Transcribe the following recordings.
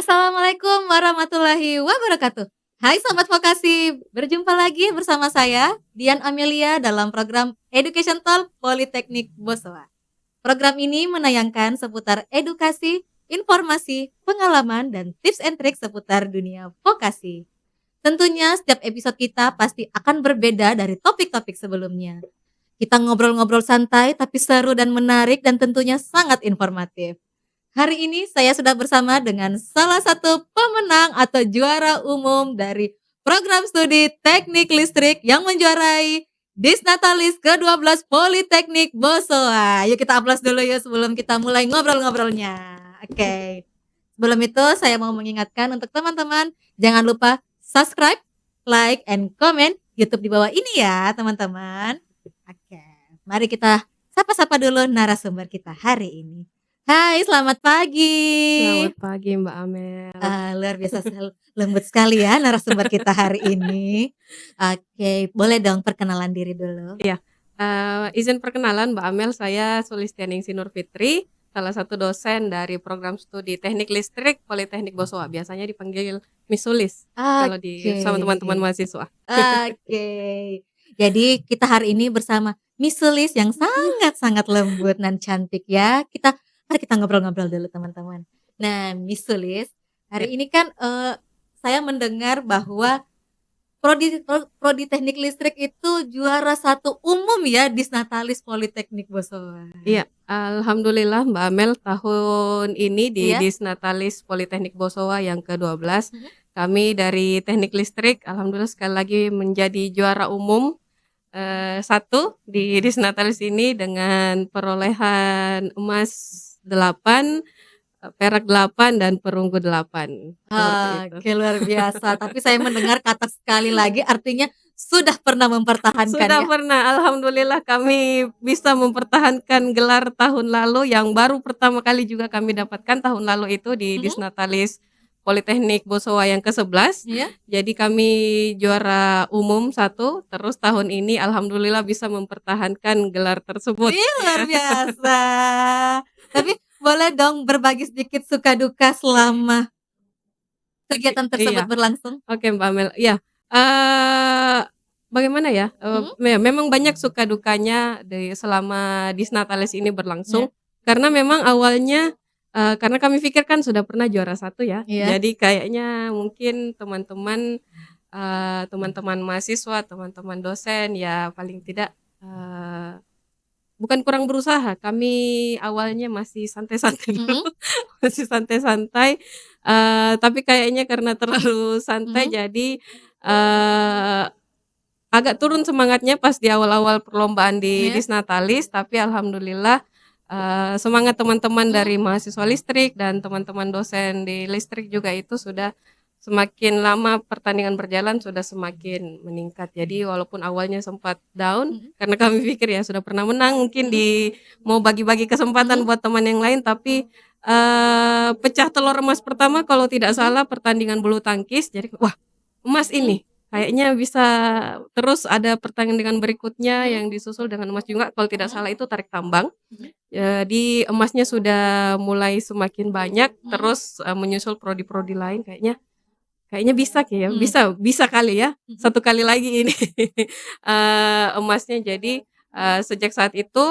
Assalamualaikum warahmatullahi wabarakatuh. Hai Sobat Vokasi, berjumpa lagi bersama saya, Dian Amelia dalam program Education Talk Politeknik Bosowa. Program ini menayangkan seputar edukasi, informasi, pengalaman, dan tips and trik seputar dunia vokasi. Tentunya setiap episode kita pasti akan berbeda dari topik-topik sebelumnya. Kita ngobrol-ngobrol santai tapi seru dan menarik dan tentunya sangat informatif. Hari ini saya sudah bersama dengan salah satu pemenang atau juara umum dari program studi teknik listrik yang menjuarai Disnatalis ke-12 Politeknik Bosowa. Yuk kita aplaus dulu yuk sebelum kita mulai ngobrol-ngobrolnya. Oke. Sebelum itu saya mau mengingatkan untuk teman-teman jangan lupa subscribe, like, and comment YouTube di bawah ini ya teman-teman. Oke. Mari kita sapa-sapa dulu narasumber kita hari ini. Hai, selamat pagi. Selamat pagi Mbak Amel. Luar biasa lembut sekali ya narasumber kita hari ini. Oke, boleh dong perkenalan diri dulu. Iya, izin perkenalan Mbak Amel, saya Sulistianingsih Nur Fitri, salah satu dosen dari program studi Teknik Listrik Politeknik Bosowa. Biasanya dipanggil Miss Sulis kalau sama teman-teman mahasiswa. Oke. Jadi kita hari ini bersama Miss Sulis yang sangat-sangat lembut dan cantik ya. Mari kita ngobrol-ngobrol dulu teman-teman. Nah, Miss Sulis, hari ini kan saya mendengar bahwa prodi teknik listrik itu juara 1 umum ya Disnatalis Politeknik Bosowa. Iya, alhamdulillah Mbak Amel, tahun ini di Disnatalis Politeknik Bosowa yang ke-12 kami dari teknik listrik alhamdulillah sekali lagi menjadi juara umum 1 di Disnatalis ini dengan perolehan emas 8, perak 8, dan perunggu 8. Oke, luar biasa. Tapi saya mendengar kata sekali lagi artinya sudah pernah mempertahankan Sudah ya? pernah, alhamdulillah kami bisa mempertahankan gelar tahun lalu yang baru pertama kali juga kami dapatkan tahun lalu itu di Disnatalis Politeknik Bosowa yang ke-11. Jadi kami juara umum 1, terus tahun ini alhamdulillah bisa mempertahankan gelar tersebut. Luar biasa. Tapi boleh dong berbagi sedikit suka duka selama kegiatan tersebut berlangsung? Oke Mbak Amel, ya bagaimana ya, memang banyak suka dukanya selama Disnatalis ini berlangsung. Karena memang awalnya karena kami pikir kan sudah pernah juara 1 ya. Jadi kayaknya mungkin teman-teman mahasiswa, teman-teman dosen ya paling tidak bukan kurang berusaha, kami awalnya masih santai-santai dulu, masih santai-santai, tapi kayaknya karena terlalu santai jadi agak turun semangatnya pas di awal-awal perlombaan di Disnatalis. Tapi alhamdulillah semangat teman-teman dari mahasiswa listrik dan teman-teman dosen di listrik juga itu sudah semakin lama pertandingan berjalan sudah semakin meningkat. Jadi walaupun awalnya sempat down karena kami pikir ya sudah pernah menang, mungkin mau bagi-bagi kesempatan buat teman yang lain, tapi pecah telur emas pertama kalau tidak salah pertandingan bulu tangkis. Jadi wah, emas ini kayaknya bisa terus ada pertandingan berikutnya yang disusul dengan emas juga. Kalau tidak salah itu tarik tambang. Jadi emasnya sudah mulai semakin banyak, terus menyusul prodi-prodi lain kayaknya bisa kali ya, 1 kali lagi ini emasnya. Jadi sejak saat itu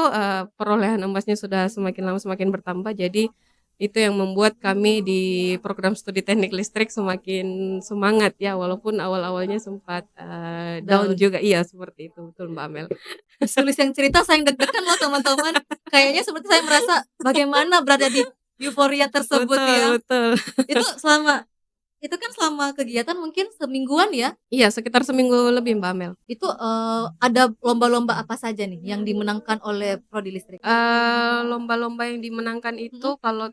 perolehan emasnya sudah semakin lama semakin bertambah. Jadi itu yang membuat kami di program studi teknik listrik semakin semangat ya, walaupun awal-awalnya sempat down juga. Iya seperti itu, betul Mbak Amel. Sulis yang cerita saya deg-degan loh teman-teman. Kayaknya seperti saya merasa bagaimana berada di euforia tersebut. Betul. Itu kan selama kegiatan mungkin semingguan ya? Iya, sekitar seminggu lebih Mbak Amel. Itu ada lomba-lomba apa saja nih yang dimenangkan oleh prodi listrik? Lomba-lomba yang dimenangkan itu kalau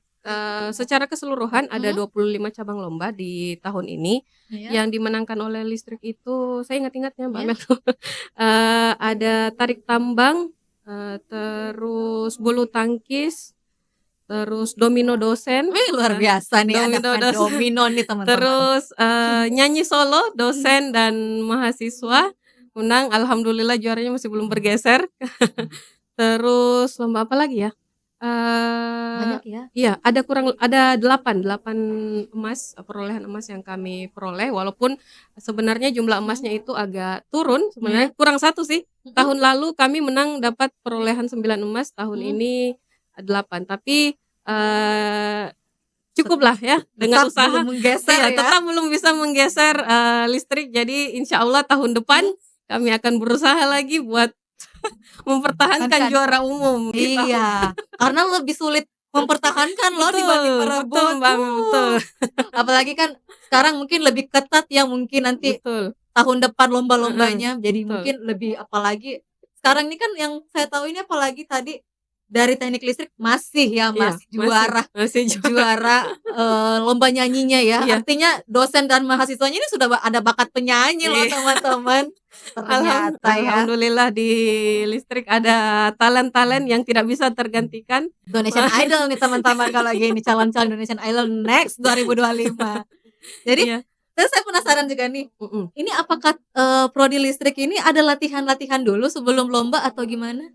secara keseluruhan ada 25 cabang lomba di tahun ini. Yang dimenangkan oleh listrik itu saya ingat-ingatnya Mbak Amel. Ada tarik tambang, terus bulu tangkis, terus domino dosen. Luar biasa nih, domino ada dosen. domino nih teman-teman. Terus nyanyi solo dosen dan mahasiswa menang, alhamdulillah juaranya masih belum bergeser. Terus lomba apa lagi ya? Eee, Banyak ya? iya, ada 8 emas, perolehan emas yang kami peroleh, walaupun sebenarnya jumlah Mhm. emasnya itu agak turun Iya. sebenarnya, kurang satu sih. Mhm. Tahun lalu kami menang dapat perolehan 9 emas, tahun Mhm. ini 8, tapi, Tet cukuplah ya dengan tetap usaha. belum menggeser Iya, ya? tetap belum bisa menggeser, listrik, jadi insya Allah tahun depan Mhm. kami akan berusaha lagi buat mempertahankan Kan juara umum di tahun. iya, karena lebih sulit mempertahankan loh dibanding Betul betul merebut. Mbak, betul. Apalagi kan sekarang mungkin lebih ketat ya, mungkin nanti Betul, tahun depan heeh, lomba-lombanya, jadi betul. mungkin lebih apalagi sekarang ini kan yang saya tahu ini apalagi tadi dari teknik listrik masih ya, Iya, masih masih juara masih juara. juara, lomba nyanyinya ya. Iya, Artinya dosen dan mahasiswanya ini sudah ada bakat penyanyi loh iya. teman-teman, ternyata ya. Alhamdulillah di listrik ada talent-talent yang tidak bisa tergantikan. Indonesian Idol nih teman-teman kalau gini, calon-calon Indonesian Idol next 2025. Jadi, Iya, terus saya penasaran juga nih, mhm. ini apakah, prodi listrik ini ada latihan-latihan dulu sebelum lomba atau gimana?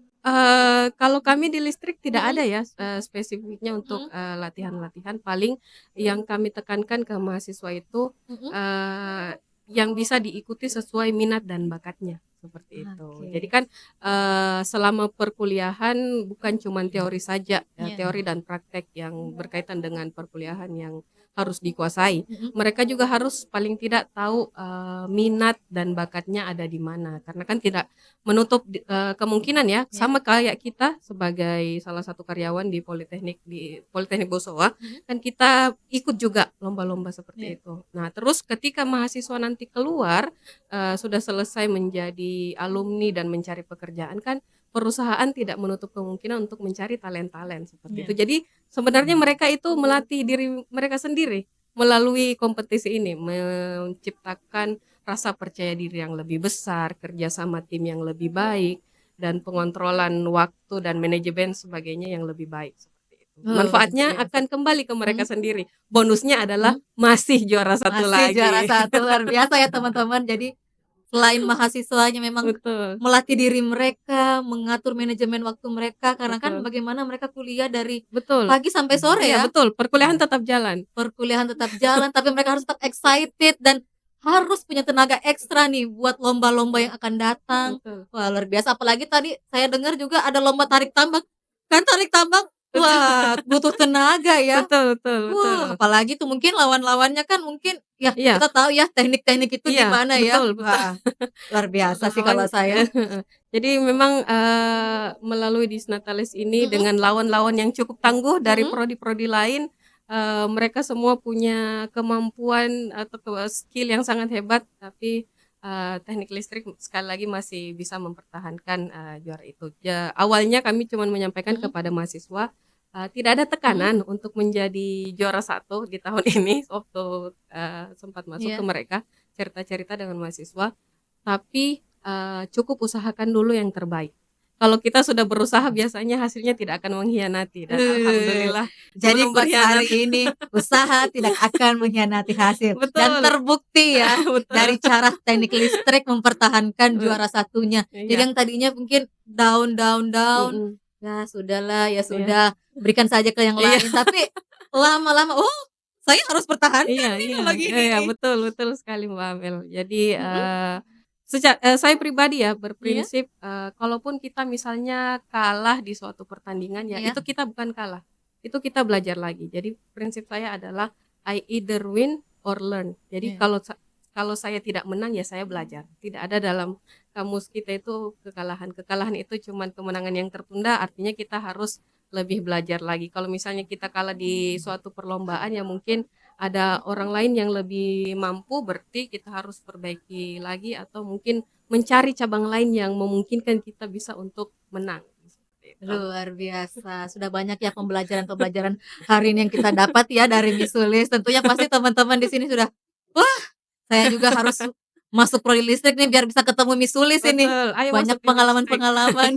Kalau kami di listrik tidak Mhm. ada ya, spesifiknya untuk, Mhm. latihan-latihan, paling yang kami tekankan ke mahasiswa itu, Mhm. yang bisa diikuti sesuai minat dan bakatnya, seperti itu. Jadi Oke. kan, selama perkuliahan bukan cuman teori saja, ya Iya. teori dan praktek yang berkaitan dengan perkuliahan yang harus dikuasai. Mhm. Mereka juga harus paling tidak tahu, minat dan bakatnya ada di mana, karena kan tidak menutup kemungkinan ya, Iya. sama kayak kita sebagai salah satu karyawan di Politeknik Bosowa, Mhm. kan kita ikut juga lomba-lomba Iya. seperti itu. Nah, terus ketika mahasiswa nanti keluar, sudah selesai menjadi alumni dan mencari pekerjaan kan, perusahaan tidak menutup kemungkinan untuk mencari talent-talent seperti itu. Iya. Jadi, sebenarnya mereka itu melatih diri mereka sendiri melalui kompetisi ini, menciptakan rasa percaya diri yang lebih besar, kerja sama tim yang lebih baik, dan pengontrolan waktu dan manajemen sebagainya yang lebih baik, seperti itu. Luar Manfaatnya biasa. akan kembali ke mereka Mhm. sendiri. Bonusnya adalah Mhm. masih juara satu Masih juara lagi. 1 luar biasa ya teman-teman. Jadi selain mahasiswanya memang Betul melatih diri mereka, mengatur manajemen waktu mereka, karena kan betul bagaimana mereka kuliah dari betul. pagi sampai sore Iya ya. betul, perkuliahan tetap jalan. Perkuliahan tetap jalan, tapi mereka harus tetap excited dan harus punya tenaga ekstra nih buat lomba-lomba yang akan datang. Betul Wah, luar biasa, apalagi tadi saya dengar juga ada lomba tarik tambang. Kan tarik tambang, betul wah butuh tenaga ya. betul betul betul. Apalagi tuh mungkin lawan-lawannya kan mungkin ya Iya kita tahu ya teknik-teknik itu iya, gimana ya. betul betul. Wah, luar biasa sih Lawan kalau saya. Jadi memang, melalui Disnatalis ini Mhm. dengan lawan-lawan yang cukup tangguh dari Mhm. prodi-prodi lain, mereka semua punya kemampuan atau skill yang sangat hebat, tapi, teknik listrik sekali lagi masih bisa mempertahankan, juara itu. Awalnya kami cuman menyampaikan Mhm. kepada mahasiswa, tidak ada Mhm. tekanan untuk menjadi juara satu di tahun ini waktu, sempat masuk ke Iya. mereka, cerita-cerita dengan mahasiswa. Tapi, cukup usahakan dulu yang terbaik. Kalau kita sudah berusaha biasanya hasilnya tidak akan mengkhianati dan Eh, alhamdulillah jadi belum quotes berkhianat. hari ini, usaha tidak akan mengkhianati hasil dan Betul, terbukti ya betul, dari cara teknik listrik mempertahankan eee, juara satunya. Jadi iya, yang tadinya mungkin down down down, mhm, ya sudahlah, ya iya, sudah, berikan saja ke yang iya, lain. Tapi lama-lama, "Oh, saya harus iya pertahankan nih iya kalau gini iya, nih." betul betul sekali Mbak Amel. Jadi, Mhm. saya pribadi ya Iya. berprinsip, kalaupun kita misalnya kalah di suatu pertandingan ya Iya. itu kita bukan kalah, itu kita belajar lagi. Jadi prinsip saya adalah I either win or learn. Jadi Iya. kalau saya tidak menang ya saya belajar. Tidak ada dalam kamus kita itu kekalahan. Kekalahan itu cuman kemenangan yang tertunda, artinya kita harus lebih belajar lagi. Kalau misalnya kita kalah di suatu perlombaan ya mungkin ada orang lain yang lebih mampu, berarti kita harus perbaiki lagi atau mungkin mencari cabang lain yang memungkinkan kita bisa untuk menang, seperti itu. Luar biasa, sudah banyak ya pembelajaran-pembelajaran hari ini yang kita dapat ya dari Miss Sulis. Tentunya pasti teman-teman di sini sudah, "Wah, saya juga harus masuk prodi listrik nih biar bisa ketemu Miss Sulis ini." Betul, ayo Banyak masuk di listrik. pengalaman-pengalaman.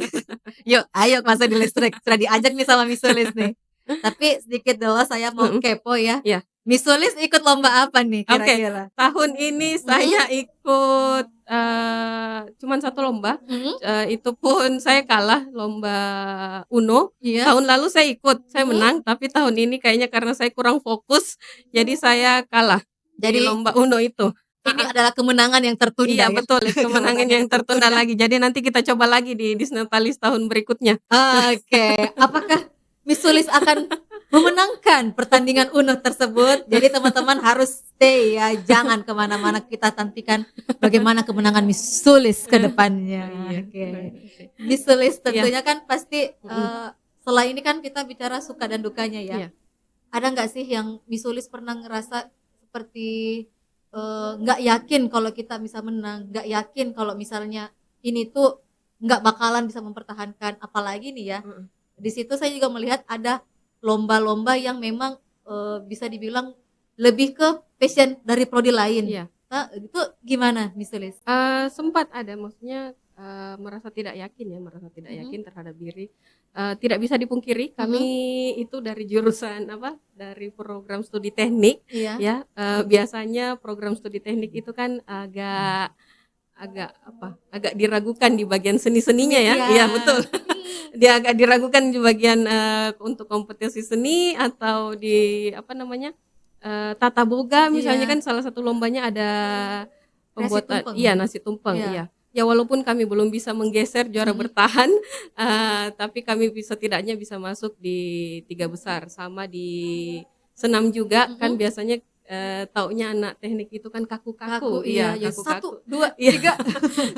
Yuk, ayo masuk di listrik. Sudah diajak nih sama Miss Sulis nih. Tapi sedikit dulu saya mau Mhm, kepo ya. iya. Miss Sulis ikut lomba apa nih Oke, kira-kira? tahun ini Mhm, saya ikut, cuman 1 lomba, mhm, itu pun saya kalah lomba UNO. iya, Tahun lalu saya ikut, saya mhm. menang, tapi tahun ini kayaknya karena saya kurang fokus, jadi saya kalah di Jadi lomba UNO itu. ini Heeh, adalah kemenangan yang tertunda iya ya? betul, itu kemenangan Kemenangan yang yang tertunda tertunda. lagi, jadi nanti kita coba lagi di Disnatalis tahun berikutnya. Oke, apakah Miss Sulis akan memenangkan pertandingan UNO tersebut? Jadi teman-teman harus stay ya, jangan kemana-mana, kita nantikan bagaimana kemenangan Miss Sulis ke Oh depannya. iya, Oke, oke. Miss Sulis Iya, tentunya kan pasti mhm, setelah ini kan kita bicara suka dan dukanya ya. iya, Ada nggak sih yang Miss Sulis pernah ngerasa seperti nggak yakin kalau kita bisa menang, nggak yakin kalau misalnya ini tuh nggak bakalan bisa mempertahankan, apalagi nih ya, heeh, di situ saya juga melihat ada lomba-lomba yang memang, bisa dibilang lebih ke passion dari prodi lain. iya. Nah, itu gimana Miss Sulis? Sempat ada maksudnya, merasa tidak yakin ya, merasa tidak Mhm, yakin terhadap diri. Tidak bisa dipungkiri kami mhm, itu dari jurusan apa, dari program studi teknik iya, ya, biasanya program studi teknik itu kan agak agak apa, agak diragukan di bagian seni-seninya ya. iya, Iya betul. mhm, Dia agak diragukan di bagian, untuk kompetisi seni atau di apa namanya, tata boga misalnya iya, kan salah satu lombanya ada kreasi pembuatan tumpeng, iya, nasi tumpeng, iya, iya. Ya walaupun kami belum bisa menggeser juara mhm, bertahan, tapi kami setidaknya bisa masuk di 3 besar. Sama di senam juga kan mhm, biasanya, taunya anak teknik itu kan kaku, kaku-kaku, iya, iya ya 1, kaku-kaku. 2, Iya, 3.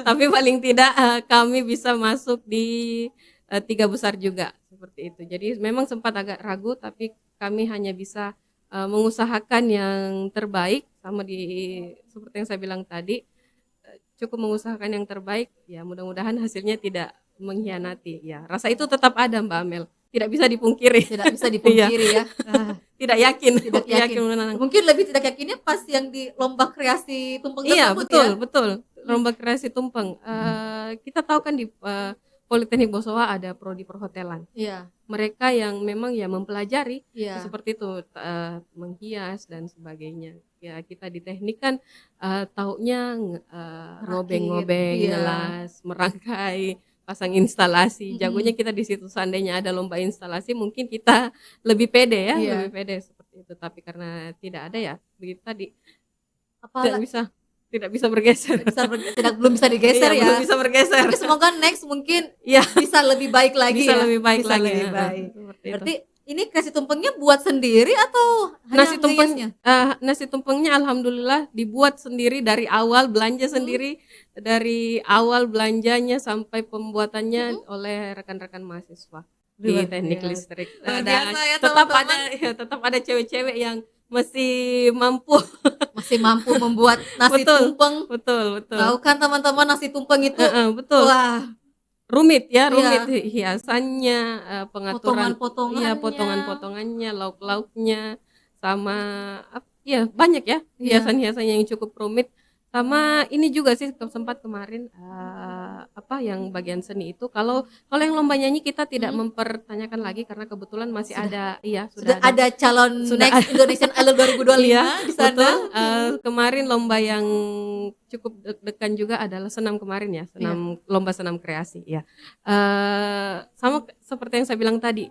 tapi paling tidak, kami bisa masuk di, 3 besar juga, seperti itu. Jadi memang sempat agak ragu tapi kami hanya bisa, mengusahakan yang terbaik sama di seperti yang saya bilang tadi, cukup mengusahakan yang terbaik, ya mudah-mudahan hasilnya tidak mengkhianati, ya. Rasa itu tetap ada Mbak Amel, tidak bisa dipungkiri. Tidak bisa Iya, dipungkiri ya, tidak yakin tidak yakin yakin. menang. Mungkin lebih tidak yakinnya pas yang di lomba kreasi tumpeng Iya, tersebut ya? betul betul, Mhm, lomba kreasi tumpeng. Kita tahu kan di, Politeknik Bosowa ada prodi perhotelan. iya, Mereka yang memang ya mempelajari iya, seperti itu, menghias dan sebagainya. Ya kita di teknik kan, taunya ngerakit, ngobeng-ngobeng, iya, ngelas, merangkai, pasang instalasi, jagonya mhm, kita di situ. Seandainya ada lomba instalasi mungkin kita lebih pede ya, lebih iya. pede seperti itu. Tapi karena tidak ada ya, begitu tadi, tidak Apala bisa tidak bisa bergeser. tidak bisa belum bisa digeser Iya, belum ya. bisa bergeser. Tapi semoga next mungkin Iya, bisa lebih baik lagi bisa ya, lebih baik bisa lagi, lebih heeh, baik. seperti itu. Berarti ini kreasi tumpengnya buat sendiri atau hanya ngehiasnya? Nasi tumpengnya alhamdulillah dibuat sendiri dari awal, belanja Mhm, sendiri, dari awal belanjanya sampai mhm, pembuatannya oleh rekan-rekan mahasiswa di luar teknik biasa listrik. luar biasa ya Tetap ada teman-teman. ya tetap ada cewek-cewek yang masih mampu. Masih mampu membuat nasi Betul tumpeng. betul betul, Tahu kan teman-teman nasi tumpeng itu, heeh, betul. wah, Rumit ya, rumit iya, hiasannya, pengaturan iya, potongan-potongannya, potongan-potongannya, lauk-lauknya, sama iya banyak ya iya, hiasan-hiasan yang cukup rumit. Sama ini juga sih sempat kemarin, apa yang bagian seni itu kalau kalau yang lomba nyanyi kita tidak mhm, mempertanyakan lagi karena kebetulan masih sudah ada iya sudah sudah ada ada calon sudah next Indonesian Idol iya, 2025 di sana, betul, mhm, kemarin lomba yang cukup deg-degan juga adalah senam kemarin ya, iya, lomba senam kreasi, ya. Sama seperti yang saya bilang tadi,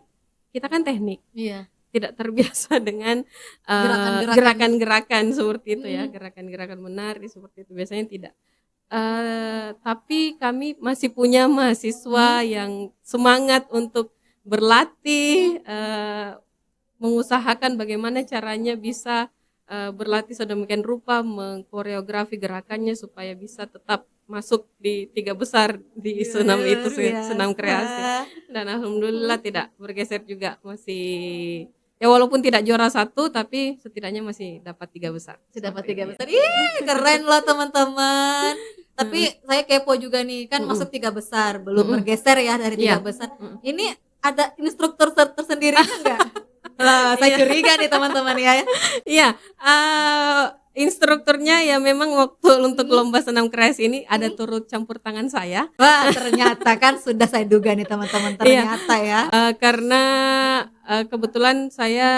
kita kan teknik, iya, tidak terbiasa dengan, gerakan-gerakan, gerakan-gerakan seperti itu ya, mhm, gerakan-gerakan menari seperti itu, biasanya tidak. Tapi kami masih punya mahasiswa mhm, yang semangat untuk berlatih, mhm, mengusahakan bagaimana caranya bisa, berlatih sedemikian rupa mengkoreografi gerakannya supaya bisa tetap masuk di 3 besar di senam itu luar sih, senam biasa, kreasi. Dan alhamdulillah mhm, tidak bergeser juga, masih ya walaupun tidak juara 1 tapi setidaknya masih dapat 3 besar, sudah dapat seperti 3 itu ya. besar, ih keren loh teman-man. Tapi Heeh, saya kepo juga nih, kan mhm masuk 3 besar, belum mhm, bergeser ya dari 3 iya, besar, mhm, ini ada instruktur tersendirinya nggak? Saya iya. curiga nih teman-teman ya. Iya, Instrukturnya ya memang waktu untuk lomba senam kreasi ini ada turut campur tangan saya. Wah, ternyata kan sudah saya duga nih teman-teman, Iya, ternyata ya. karena, kebetulan saya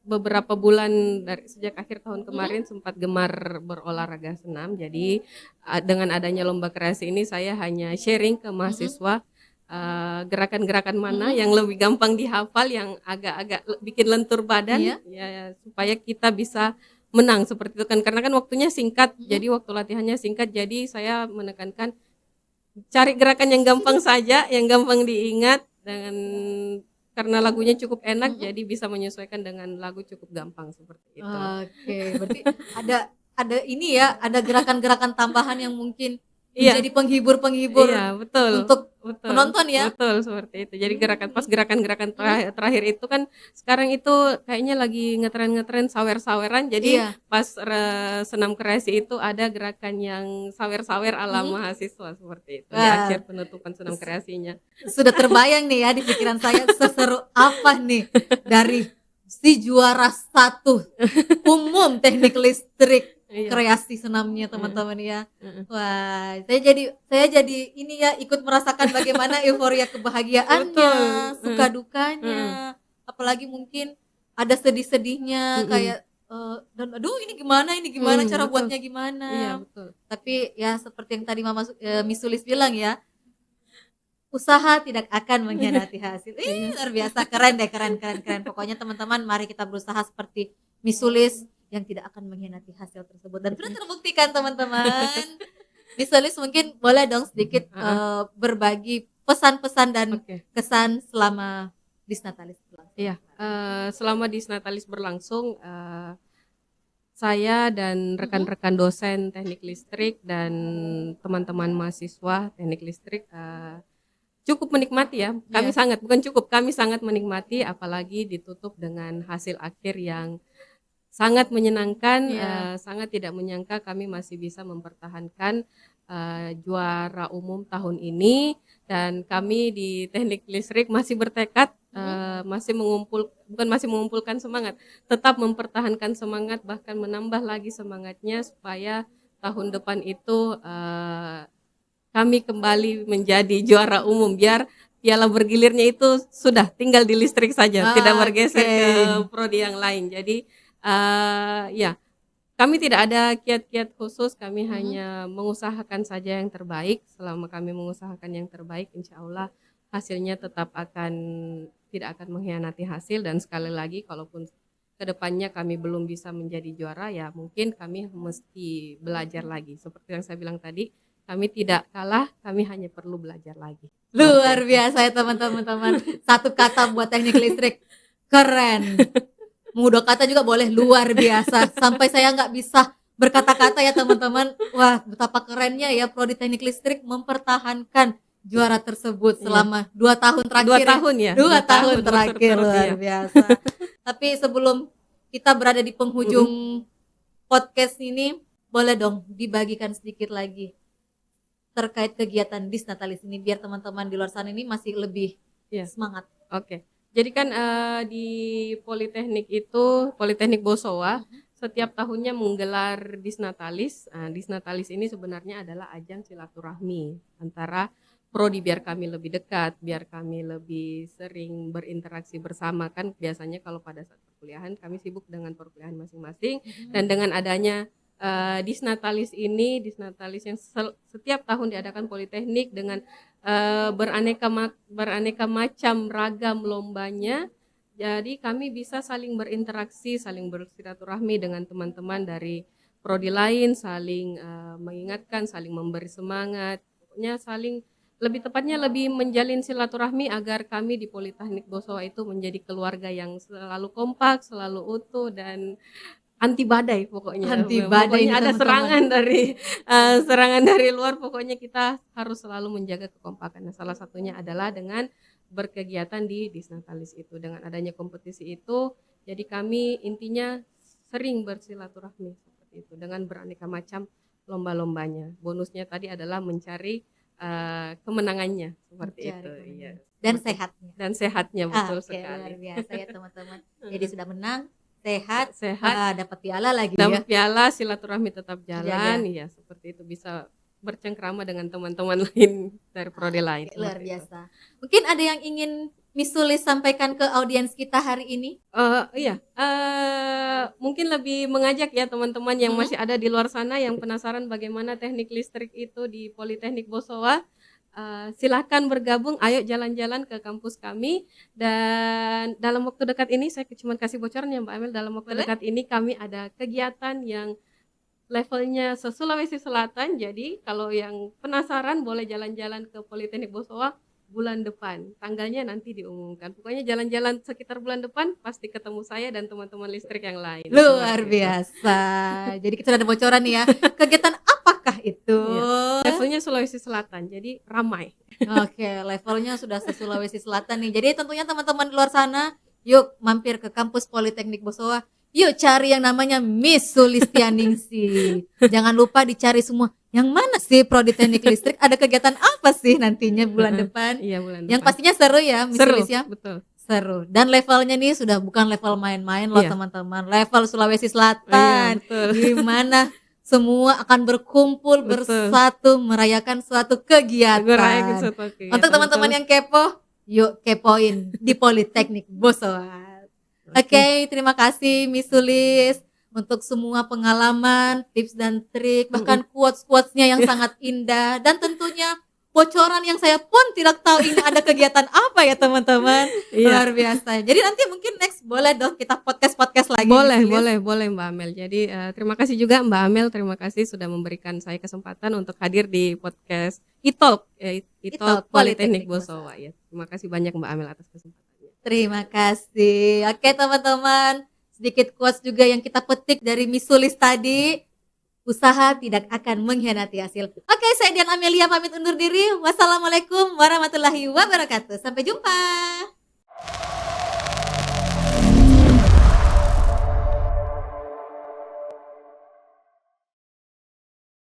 beberapa bulan dari sejak akhir tahun kemarin sempat gemar berolahraga senam. Jadi, dengan adanya lomba kreasi ini saya hanya sharing ke mahasiswa, gerakan-gerakan mana yang lebih gampang dihafal, yang agak-agak bikin lentur badan, Iya. ya supaya kita bisa menang seperti itu kan. Karena kan waktunya singkat, jadi waktu latihannya singkat, jadi saya menekankan cari gerakan yang gampang saja, yang gampang diingat, dengan karena lagunya cukup enak jadi bisa menyesuaikan dengan lagu cukup gampang seperti itu. Oke, berarti ada ini ya, ada gerakan-gerakan tambahan yang mungkin Iya, menjadi penghibur-penghibur iya, betul, untuk betul, penonton ya? betul seperti itu. Jadi gerakan-gerakan terakhir itu kan sekarang itu kayaknya lagi ngetren-ngetren sawer-saweran, jadi Iya. pas senam kreasi itu ada gerakan yang sawer-sawer ala mahasiswa seperti itu di Wah, akhir penutupan senam kreasinya. sudah terbayang nih ya di pikiran saya seseru apa nih dari si juara 1 umum teknik listrik Iya, kreasi senamnya teman-teman ya. heeh. Wah, saya jadi ini ya ikut merasakan bagaimana euforia kebahagiaannya, Betul, suka heeh, heeh, dukanya, apalagi mungkin ada sedih-sedihnya mhm, kayak dan aduh ini gimana cara betul, buatnya iya gimana. betul, Tapi ya seperti yang tadi Miss Sulis bilang ya, usaha tidak akan mengkhianati hasil. iya, Luar biasa, keren deh, keren keren keren. Pokoknya teman-teman mari kita berusaha seperti Miss Sulis yang tidak akan mengkhianati hasil tersebut dan sudah terbuktikan teman-teman. Miss Sulis mungkin boleh dong sedikit heeh, berbagi pesan-pesan dan oke. kesan selama Disnatalis berlangsung. Iya, selama Disnatalis berlangsung, saya dan rekan-rekan dosen teknik listrik dan teman-teman mahasiswa teknik listrik, cukup menikmati ya, kami Iya, sangat bukan cukup, kami sangat menikmati apalagi ditutup dengan hasil akhir yang sangat menyenangkan, iya. sangat tidak menyangka kami masih bisa mempertahankan, juara umum tahun ini, dan kami di teknik listrik masih bertekad, masih bukan masih mengumpulkan semangat, tetap mempertahankan semangat bahkan menambah lagi semangatnya supaya tahun depan itu, kami kembali menjadi juara umum biar piala bergilirnya itu sudah tinggal di listrik saja, tidak bergeser Oke. ke prodi yang lain. Jadi, ya kami tidak ada kiat-kiat khusus, kami hanya mengusahakan saja yang terbaik. Selama kami mengusahakan yang terbaik, insya Allah hasilnya tetap tidak akan mengkhianati hasil. Dan sekali lagi, kalaupun kedepannya kami belum bisa menjadi juara, ya mungkin kami mesti belajar lagi. Seperti yang saya bilang tadi, kami tidak kalah, kami hanya perlu belajar lagi. Luar Seperti itu. biasa ya teman-teman. Satu kata buat teknik listrik, keren. Mau dua kata juga boleh, luar biasa. Sampai saya nggak bisa berkata-kata ya teman-teman. Wah, betapa kerennya ya prodi teknik listrik mempertahankan juara tersebut Iya, selama 2 tahun 2 terakhir ya. tahun ya, 2 2 tahun tahun terakhir, berturut-turut, luar iya. biasa. Tapi sebelum kita berada di Mhm, penghujung podcast ini, boleh dong dibagikan sedikit lagi terkait kegiatan Disnatalis ini biar teman-teman di luar sana ini masih lebih iya. semangat. Oke. Jadi kan, di Politeknik Bosowa, setiap tahunnya menggelar Disnatalis. Disnatalis ini sebenarnya adalah ajang silaturahmi antara prodi biar kami lebih dekat, biar kami lebih sering berinteraksi bersama. Kan biasanya kalau pada saat perkuliahan kami sibuk dengan perkuliahan masing-masing, dan dengan adanya, Disnatalis yang setiap tahun diadakan Politeknik dengan beraneka macam ragam lombanya. Jadi kami bisa saling berinteraksi, saling bersilaturahmi dengan teman-teman dari prodi lain, saling mengingatkan, saling memberi semangat. Pokoknya lebih tepatnya lebih menjalin silaturahmi agar kami di Politeknik Bosowa itu menjadi keluarga yang selalu kompak, selalu utuh dan anti badai pokoknya. Anti badai ini Pokoknya ada teman-teman. serangan dari luar, pokoknya kita harus selalu menjaga kekompakan. Nah, salah satunya adalah dengan berkegiatan di Disnatalis itu. Dengan adanya kompetisi itu, jadi kami intinya sering bersilaturahmi seperti itu dengan beraneka macam lomba-lombanya. Bonusnya tadi adalah mencari kemenangannya seperti Mencari itu. Iya, kemenangan dan seperti sehatnya. dan sehatnya betul Oke, luar sekali. biasa ya teman-teman. Jadi sudah menang, sehat, sehat, dapat piala lagi dapat ya. piala, silaturahmi tetap jalan, iya seperti itu, bisa bercengkrama dengan teman-teman lain dari prodi lain. Luar seperti itu. biasa. Mungkin ada yang ingin Miss Sulis sampaikan ke audiens kita hari ini? Iya, mungkin lebih mengajak ya teman-teman yang masih ada di luar sana yang penasaran bagaimana teknik listrik itu di Politeknik Bosowa. Silahkan bergabung, ayo jalan-jalan ke kampus kami, dan dalam waktu dekat ini saya cuma kasih bocoran ya Mbak Amel, dalam waktu Boleh? dekat ini kami ada kegiatan yang levelnya se-Sulawesi Selatan. Jadi kalau yang penasaran boleh jalan-jalan ke Politeknik Bosowa bulan depan. Tanggalnya nanti diumumkan. Pokoknya jalan-jalan sekitar bulan depan pasti ketemu saya dan teman-teman listrik yang lain. Luar biasa. Jadi kita sudah ada bocoran nih ya. Kegiatan apakah itu? Levelnya Sulawesi Selatan, jadi ramai. Oke, levelnya sudah se-Sulawesi Selatan nih. Jadi tentunya teman-teman di luar sana, yuk mampir ke kampus Politeknik Bosowa. Yuk cari yang namanya Miss Sulistianingsih. Jangan lupa dicari semua. Yang mana sih prodi teknik listrik? Ada kegiatan apa sih nantinya bulan depan? Iya, bulan Yang depan. pastinya seru ya, Miss Seru, Sulis ya. betul. Seru. Dan levelnya nih sudah bukan level main-main loh Iya. teman-teman. Level Sulawesi Iya, Selatan. betul. Di mana semua akan berkumpul Betul. bersatu merayakan suatu kegiatan. Ngerayain suatu kegiatan, Untuk teman-teman betul. yang kepo, yuk kepoin di Politeknik Bosowa. Oke, terima kasih Miss Sulis untuk semua pengalaman, tips dan trik, bahkan quotes-quotesnya yang sangat indah, dan tentunya bocoran yang saya pun tidak tahu ini ada kegiatan apa ya teman-teman. Iya. Luar biasa. Jadi nanti mungkin next boleh dong kita podcast lagi. Boleh, Miss Sulis. boleh Mbak Amel. Jadi terima kasih juga Mbak Amel, terima kasih sudah memberikan saya kesempatan untuk hadir di podcast E-Talk, E-Talk Politeknik Politeknik Bosowa ya. Terima kasih banyak Mbak Amel atas kesempatannya. Terima kasih. Oke teman-teman, sedikit quotes juga yang kita petik dari Miss Sulis tadi. Usaha tidak akan mengkhianati hasil. Oke, saya Dian Amelia pamit undur diri. Wassalamualaikum warahmatullahi wabarakatuh. Sampai jumpa.